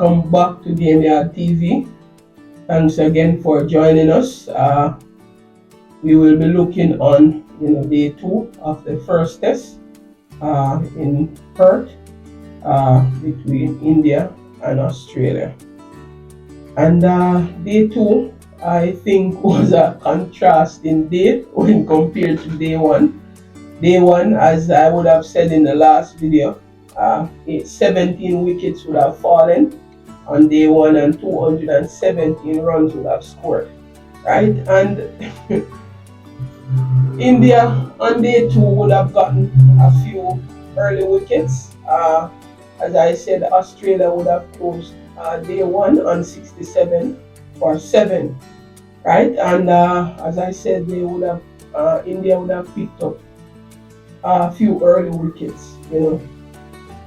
Welcome back to Gameyaaad TV. Thanks again for joining us. We will be looking on day 2 of the first test in Perth between India and Australia. And day 2, I think, was a contrasting day when compared to day 1. Day 1, as I would have said in the last video, 17 wickets would have fallen on day 1 and 217 runs would have scored, right? And India on day 2 would have gotten a few early wickets. As I said, Australia would have closed day 1 on 67 for 7, right? And as I said, they would have India would have picked up a few early wickets,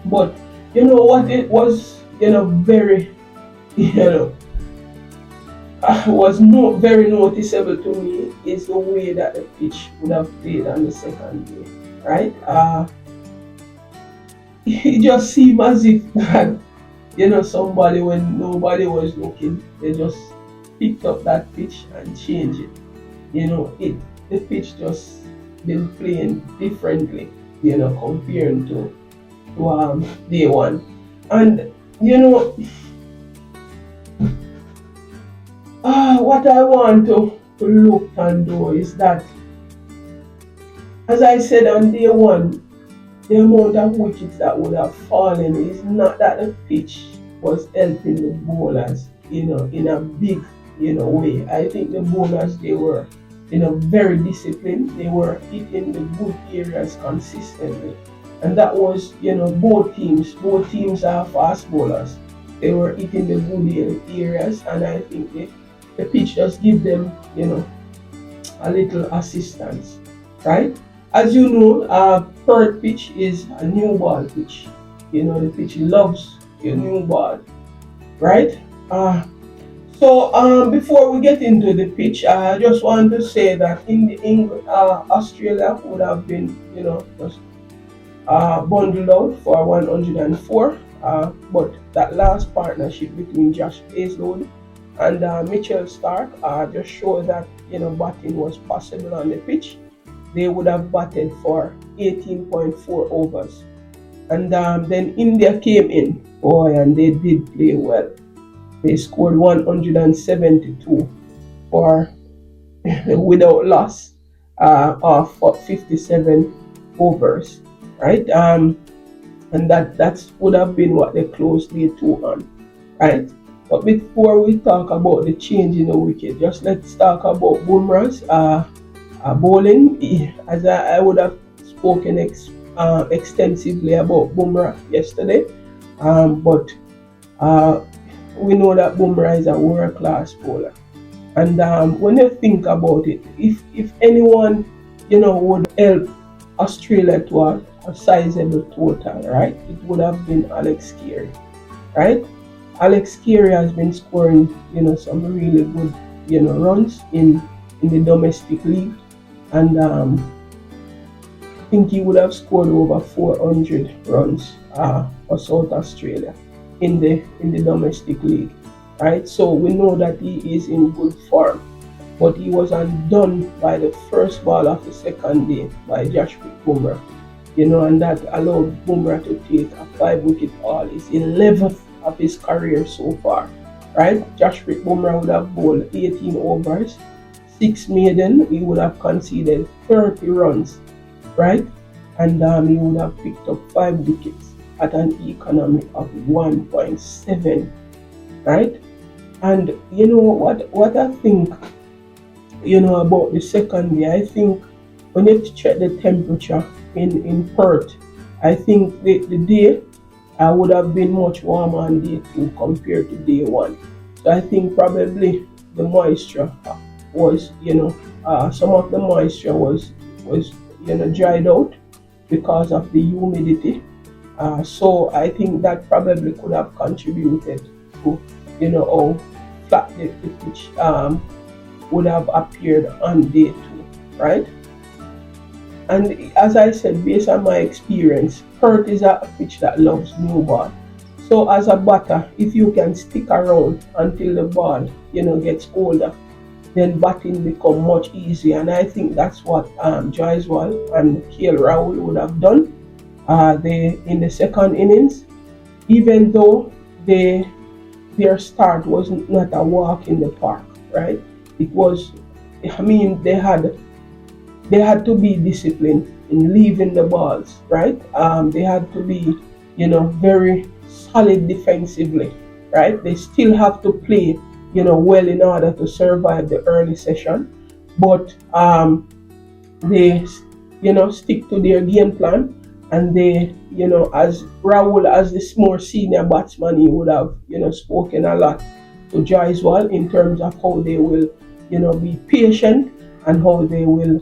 But what it was, very, was very noticeable to me is the way that the pitch would have played on the second day, right? It just seemed as if that, somebody, when nobody was looking, they just picked up that pitch and changed it. The pitch just been playing differently, comparing to day 1. And what I want to look and do is that, as I said on day 1, the amount of wickets that would have fallen is not that the pitch was helping the bowlers, in a big, way. I think the bowlers, they were, very disciplined. They were hitting the good areas consistently. And that was, both teams are fast bowlers. They were hitting the good areas, and I think the pitch just give them, a little assistance, right? As you know, Perth pitch is a new ball pitch. The pitch loves your new ball, right? So before we get into the pitch, I just want to say that Australia would have been, just bundled out for 104, but that last partnership between Josh Hazelwood and Mitchell Starc just showed that batting was possible on the pitch. They would have batted for 18.4 overs, and then India came in, and they did play well. They scored 172 for without loss of 57 overs. Right, and that would have been what they closed day 2 on, right? But before we talk about the change in the wicket, just let's talk about Bumrah's bowling. As I would have spoken extensively about Bumrah yesterday, but we know that Bumrah is a world-class bowler, and when you think about it, if anyone would help Australia to a sizable total, right, it would have been Alex Carey, right? Alex Carey has been scoring, some really good, runs in the domestic league, and I think he would have scored over 400 runs for South Australia in the domestic league, right? So we know that he is in good form, but he was undone by the first ball of the second day by Jasprit Bumrah, and that allowed Bumrah to take a 5-wicket haul. His 11th of his career so far, right? Jasprit Bumrah would have bowled 18 overs, 6 maiden. He would have conceded 30 runs, right? And he would have picked up 5 wickets at an economy of 1.7, right? And what I think, about the second day, I think when you check the temperature in Perth, I think the day would have been much warmer on day 2 compared to day 1. So I think probably the moisture was, some of the moisture was dried out because of the humidity. So I think that probably could have contributed to, how flat the pitch would have appeared on day 2, right? And as I said, based on my experience, Perth is a pitch that loves new ball. So as a batter, if you can stick around until the ball, gets older, then batting become much easier. And I think that's what Jaiswal and Rahul would have done. They in the second innings, even though their start was not a walk in the park, right? It was, I mean, they had to be disciplined in leaving the balls, right? They had to be, very solid defensively, right? They still have to play, well in order to survive the early session, but they stick to their game plan, and they, as Rahul, as this more senior batsman, he would have, spoken a lot to Jaiswal in terms of how they will, be patient, and how they will,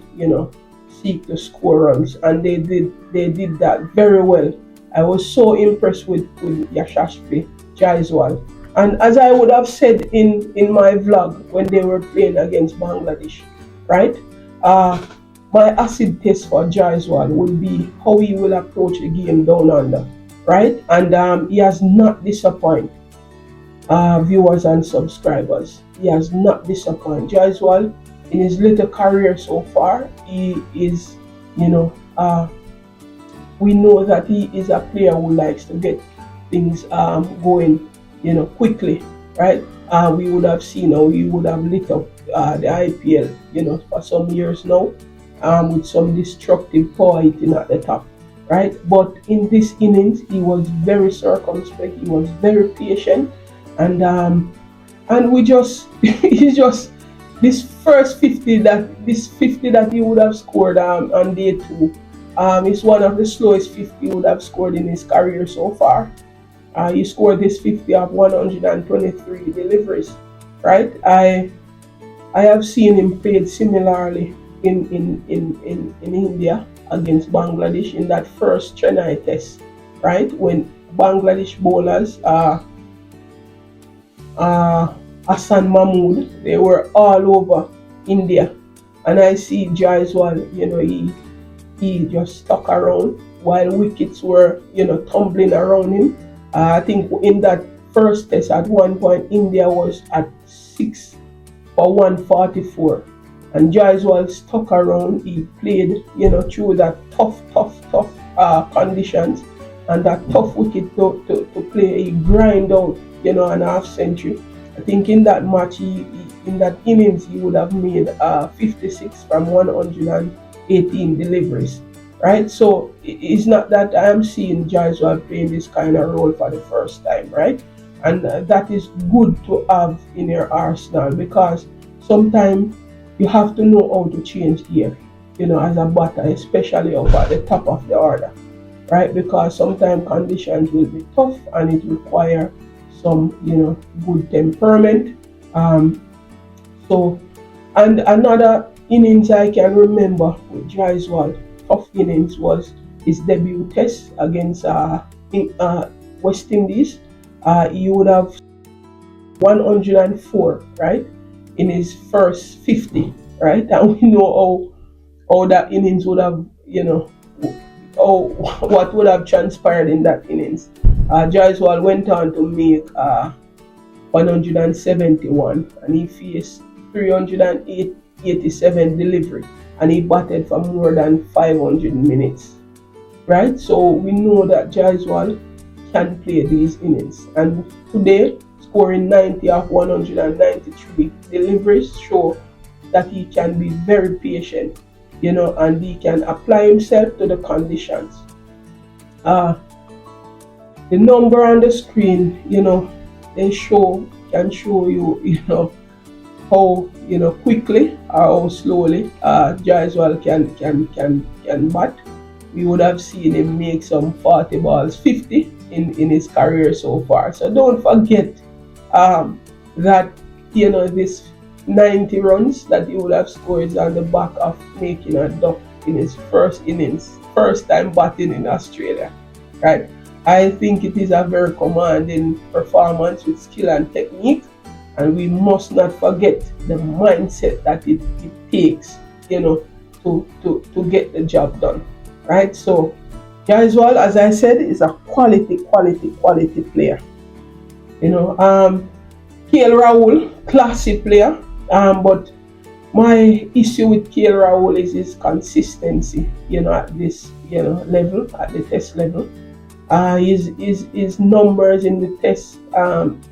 seek to score runs, and they did that very well. I was so impressed with Yashashvi Jaiswal. And as I would have said in my vlog when they were playing against Bangladesh, right? Uh, my acid test for Jaiswal would be how he will approach the game down under, right? And he has not disappointed viewers and subscribers. He has not disappointed. Jaiswal, in his little career so far, he is, you know, uh, we know that he is a player who likes to get things going, quickly, right? We would have seen how he would have lit up the IPL, for some years now, with some destructive power hitting at the top, right? But in this innings, he was very circumspect. He was very patient, and we just, he's just this 50 that he would have scored on day two. Is one of the slowest 50 he would have scored in his career so far. He scored this 50 of 123 deliveries, right? I have seen him played similarly in India against Bangladesh in that first Chennai test, right? When Bangladesh bowlers, Hassan Mahmood, they were all over India, and I see Jaiswal, he just stuck around while wickets were, tumbling around him. I think in that first test, at one point, India was at 6 for 144, and Jaiswal stuck around. He played, through that tough conditions, and that tough wicket to play. He grind out, an half century. I think in that match, in that innings, he would have made 56 from 118 deliveries, right? So it's not that I am seeing Jaiswal playing this kind of role for the first time, right? And that is good to have in your arsenal, because sometimes you have to know how to change gear, as a batter, especially over at the top of the order, right? Because sometimes conditions will be tough and it requires some, good temperament. So, and another innings I can remember with Jaiswal, tough innings, was his debut test against West Indies. He would have 104, right, in his first 50, right? And we know how that innings would have, how what would have transpired in that innings. Jaiswal went on to make 171, and he faced 387 delivery, and he batted for more than 500 minutes, right? So we know that Jaiswal can play these innings, and today scoring 90 of 193 deliveries show that he can be very patient, and he can apply himself to the conditions. The number on the screen, they can show you, how, quickly or how slowly Jaiswal can bat. We would have seen him make some 40 balls 50 in his career so far. So don't forget that, this 90 runs that he would have scored is on the back of making a duck in his first innings, first time batting in Australia, right? I think it is a very commanding performance with skill and technique, and we must not forget the mindset that it takes, to get the job done, right? So Jaiswal, as I said, is a quality player. You know, KL Rahul, classy player. But my issue with KL Rahul is his consistency. You know, at this level, at the test level, his numbers in the test,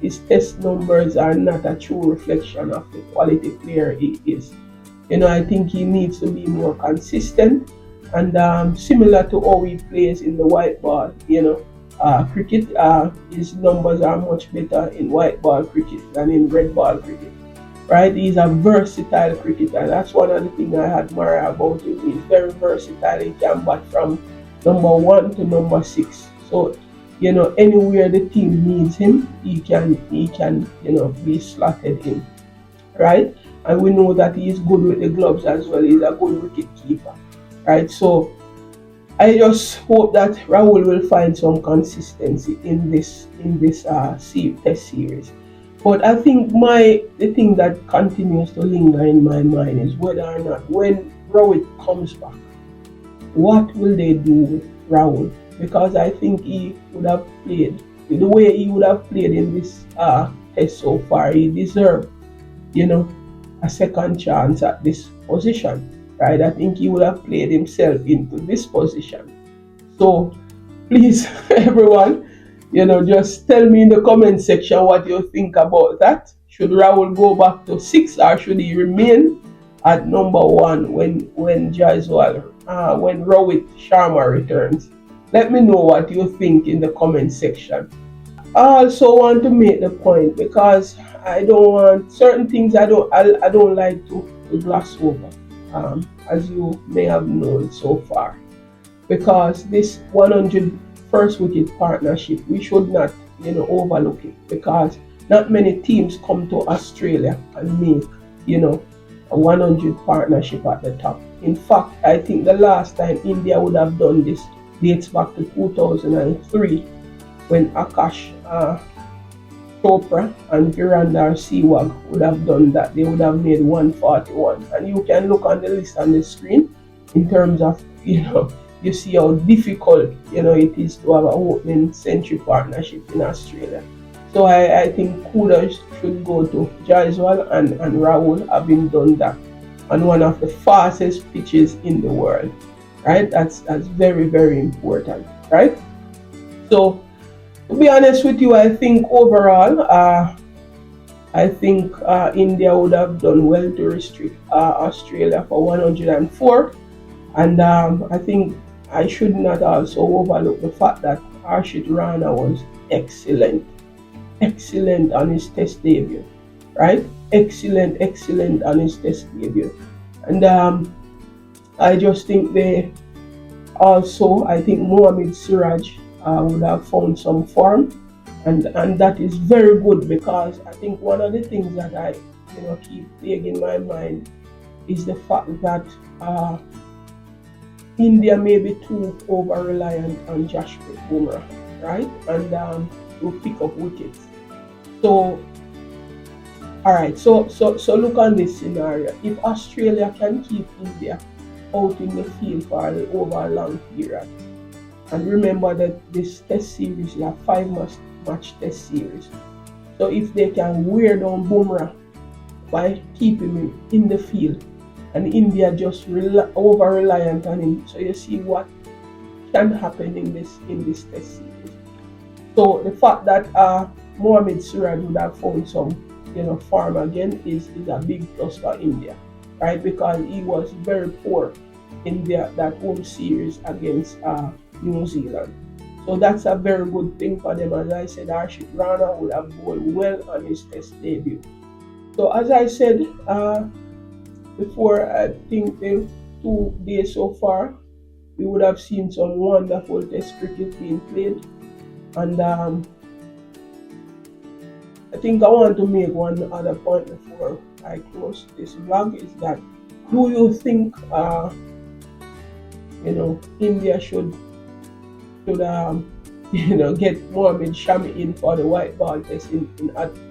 his test numbers are not a true reflection of the quality player he is. You know, I think he needs to be more consistent and similar to how he plays in the white ball. Cricket, his numbers are much better in white ball cricket than in red ball cricket. Right? He's a versatile cricketer. That's one of the things I admire about him. He's very versatile. He can bat from number 1 to number 6. So, anywhere the team needs him, he can be slotted in, right? And we know that he is good with the gloves as well. He's a good wicket keeper, right? So I just hope that Rahul will find some consistency in this test series. But I think the thing that continues to linger in my mind is whether or not when Rohit comes back, what will they do with Rahul? Because I think he would have played the way he would have played in this test so far. He deserved, you know, a second chance at this position, right? I think he would have played himself into this position. So please, everyone, just tell me in the comment section what you think about that. Should Rahul go back to 6 or should he remain at number 1 when when Rohit Sharma returns? Let me know what you think in the comment section. I also want to make the point because I don't want certain things I don't like to gloss over, as you may have known so far. Because this 100 first wicket partnership, we should not overlook it because not many teams come to Australia and make a 100 partnership at the top. In fact, I think the last time India would have done this dates back to 2003 when Akash Chopra and Virender Sehwag would have done that. They would have made 141, and you can look on the list on the screen in terms of you see how difficult it is to have a opening century partnership in Australia. So I think kudos should go to Jaiswal and Rahul having done that on one of the fastest pitches in the world. Right? That's very, very important. Right? So to be honest with you, I think overall, I think India would have done well to restrict Australia for 104, and I think I should not also overlook the fact that Harshit Rana was excellent on his test debut, right? Excellent on his test debut, and I just think I think Mohammad Siraj would have found some form, and that is very good because I think one of the things that I keep plaguing my mind is the fact that India may be too over reliant on Jasprit Bumrah, right, and to pick up wickets. So all right, so look on this scenario. If Australia can keep India out in the field for over a long period, and remember that this test series is a 5-match test series. So if they can wear down Bumrah by keeping him in the field, and India just over reliant on him, so you see what can happen in this test series. So the fact that Mohammad Siraj would have found some form again is a big plus for India, right? Because he was very poor in that home series against New Zealand. So that's a very good thing for them. As I said, Harshit Rana would have bowled well on his test debut. So as I said before, I think the 2 days so far, we would have seen some wonderful test cricket being played. And I think I want to make one other point before I close this vlog is that do you think India should get Mohammad Shami in for the white ball test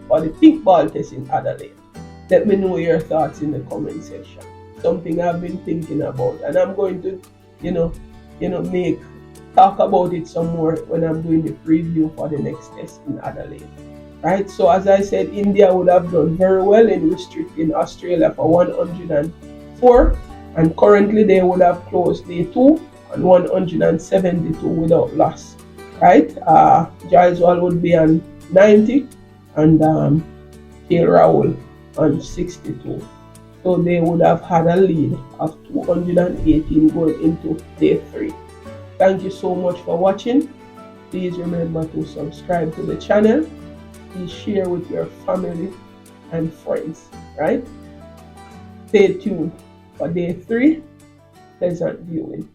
or the pink ball test in Adelaide? Let me know your thoughts in the comment section. Something I've been thinking about, and I'm going to make talk about it some more when I'm doing the preview for the next test in Adelaide. Right, so as I said, India would have done very well in restricting Australia for 104, and currently they would have closed day 2 on 172 without loss. Right, Jaiswal would be on 90, and Rahul on 62. So they would have had a lead of 218 going into day 3. Thank you so much for watching. Please remember to subscribe to the channel. Please share with your family and friends. Right? Stay tuned for day 3. Pleasant viewing.